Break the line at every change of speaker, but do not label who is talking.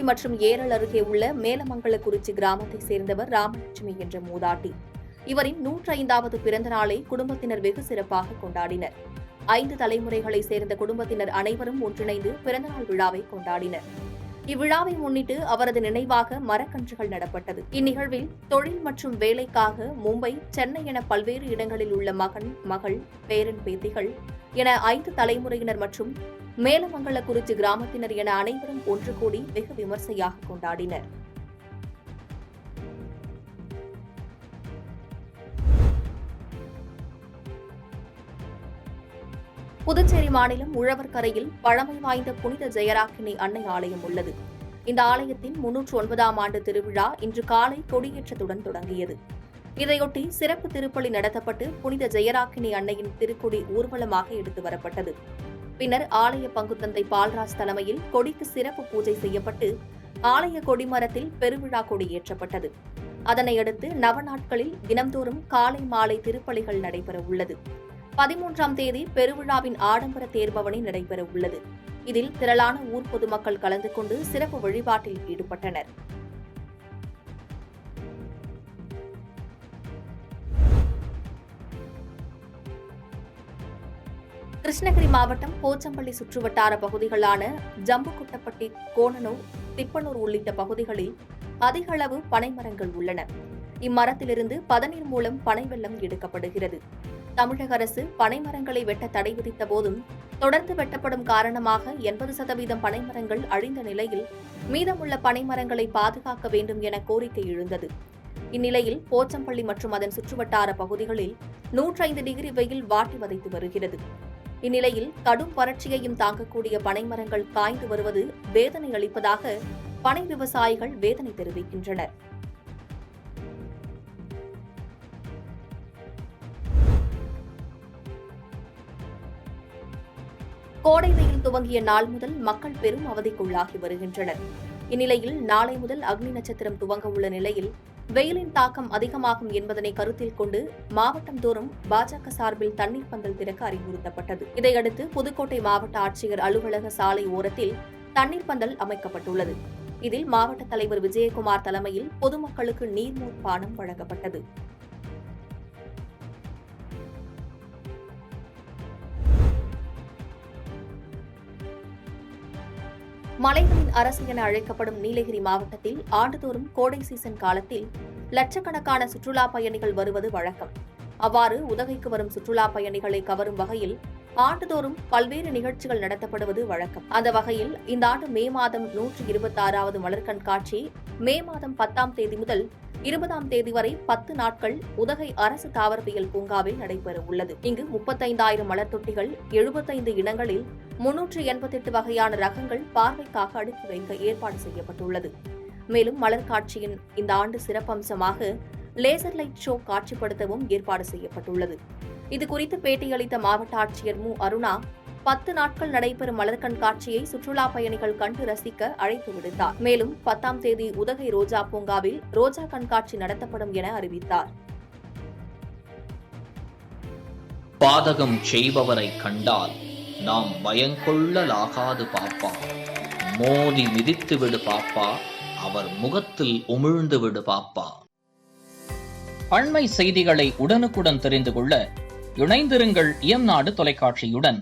மற்றும் ஏரல் அருகே உள்ள மேலமங்கலக்குறிச்சி கிராமத்தை சேர்ந்தவர் ராமலட்சுமி என்ற மூதாட்டி. இவரின் 105வது பிறந்த நாளை குடும்பத்தினர் வெகு சிறப்பாக கொண்டாடினர். 5 தலைமுறைகளை சேர்ந்த குடும்பத்தினர் அனைவரும் ஒன்றிணைந்து பிறந்தநாள் விழாவை கொண்டாடினர். இவ்விழாவை முன்னிட்டு அவரது நினைவாக மரக்கன்றுகள் நடப்பட்டது. இந்நிகழ்வில் தொழில் மற்றும் வேலைக்காக மும்பை, சென்னை என பல்வேறு இடங்களில் உள்ள மகன், மகள், பேரன், பேத்திகள் என 5 தலைமுறையினர் மற்றும் மேலமங்கலக்குறிச்சி கிராமத்தினர் என அனைவரும் ஒன்று கூடி வெகு விமர்சையாக கொண்டாடினர். புதுச்சேரி மாநிலம் உழவர்கரையில் பழமை வாய்ந்த புனித ஜெயராக்கினி அன்னை ஆலயம் உள்ளது. இந்த ஆலயத்தின் 309ஆம் ஆண்டு திருவிழா இன்று காலை கொடியேற்றத்துடன் தொடங்கியது. இதையொட்டி சிறப்பு திருப்பலி நடத்தப்பட்டு புனித ஜெயராக்கினி அன்னையின் திருக்கொடி ஊர்வலமாக எடுத்து வரப்பட்டது. பின்னர் ஆலய பங்குத்தந்தை பால்ராஜ் தலைமையில் கொடிக்கு சிறப்பு பூஜை செய்யப்பட்டு ஆலய கொடிமரத்தில் பெருவிழா கொடியேற்றப்பட்டது. அதனையடுத்து நவநாட்களில் தினம்தோறும் காலை மாலை திருப்பலிகள் நடைபெற உள்ளது. 13ஆம் தேதி பெருவிழாவின் ஆடம்பர தேர்பவனி நடைபெற உள்ளது. இதில் திரளான ஊர் பொதுமக்கள் கலந்து கொண்டு சிறப்பு வழிபாட்டில் ஈடுபட்டனர். கிருஷ்ணகிரி மாவட்டம் போச்சம்பள்ளி சுற்றுவட்டார பகுதிகளான ஜம்புகுட்டப்பட்டி, கோணனூர், திப்பனூர் உள்ளிட்ட பகுதிகளில் அதிக அளவு பனைமரங்கள் உள்ளன. இம்மரத்திலிருந்து பதநீர் மூலம் பனை வெல்லம் எடுக்கப்படுகிறது. தமிழக அரசு பனைமரங்களை வெட்ட தடை விதித்த போதும் தொடர்ந்து வெட்டப்படும் காரணமாக 80% பனைமரங்கள் அழிந்த நிலையில் மீதமுள்ள பனைமரங்களை பாதுகாக்க வேண்டும் என கோரிக்கை எழுந்தது. இந்நிலையில் போச்சம்பள்ளி மற்றும் அதன் சுற்றுவட்டார பகுதிகளில் 105 டிகிரி வெயில் வாட்டி வதைத்து வருகிறது. இந்நிலையில் கடும் வறட்சியையும் தாங்கக்கூடிய பனைமரங்கள் காய்ந்து வருவது வேதனை அளிப்பதாக பனை விவசாயிகள் வேதனை தெரிவிக்கின்றனர். கோடை வெயில் துவங்கிய நாள் முதல் மக்கள் பெரும் அவதிக்குள்ளாகி வருகின்றனர். இந்நிலையில் நாளை முதல் அக்னி நட்சத்திரம் துவங்க உள்ள நிலையில் வெயிலின் தாக்கம் அதிகமாகும் என்பதனை கருத்தில் கொண்டு மாவட்டம் தோறும் பாஜக சார்பில் தண்ணீர் பந்தல் திறக்க அறிவுறுத்தப்பட்டது. இதையடுத்து புதுக்கோட்டை மாவட்ட ஆட்சியர் அலுவலக சாலை ஓரத்தில் தண்ணீர் பந்தல் அமைக்கப்பட்டுள்ளது. இதில் மாவட்ட தலைவர் விஜயகுமார் தலைமையில் பொதுமக்களுக்கு நீர்மோர் பானம் வழங்கப்பட்டது. மலைகளின் அரசு என அழைக்கப்படும் நீலகிரி மாவட்டத்தில் ஆண்டுதோறும் கோடை சீசன் காலத்தில் லட்சக்கணக்கான சுற்றுலா பயணிகள் வருவது வழக்கம். அவ்வாறு உதகைக்கு வரும் சுற்றுலா பயணிகளை கவரும் வகையில் ஆண்டுதோறும் பல்வேறு நிகழ்ச்சிகள் நடத்தப்படுவது வழக்கம். அந்த வகையில் இந்த ஆண்டு மே மாதம் 126வது மலர் கண்காட்சி மே மாதம் 10ஆம் தேதி முதல் 20ஆம் தேதி வரை 10 நாட்கள் உதகை அரசு தாவரவியல் பூங்காவில் நடைபெற உள்ளது. இங்கு 35,000 மலர் தொட்டிகள், 75 இனங்களில் 388 வகையான ரகங்கள் பார்வைக்காக அடுக்கி வைக்க ஏற்பாடு செய்யப்பட்டுள்ளது. மேலும் மலர் காட்சியின் இந்த ஆண்டு சிறப்பம்சமாக லேசர் லைட் ஷோ காட்சிப்படுத்தவும் ஏற்பாடு செய்யப்பட்டுள்ளது. இதுகுறித்து பேட்டியளித்த மாவட்ட ஆட்சியர் மு. அருணா, 10 நாட்கள் நடைபெறும் மலர் கண்காட்சியை சுற்றுலா பயணிகள் கண்டு ரசிக்க அழைப்பு விடுத்தார். மேலும் 10ஆம் தேதி உதகை ரோஜா பூங்காவில் ரோஜா கண்காட்சி நடத்தப்படும் என அறிவித்தார்.
பாதகம் செய்பவரை கண்டால் நாம் பயங்கொள்ளலாகாது பாப்பா, மோதி மிதித்து விடு பாப்பா, அவர் முகத்தில் உமிழ்ந்து விடு பாப்பா. அண்மை செய்திகளை உடனுக்குடன் தெரிந்து கொள்ள இணைந்திருங்கள் இயம்நாடு தொலைக்காட்சியுடன்.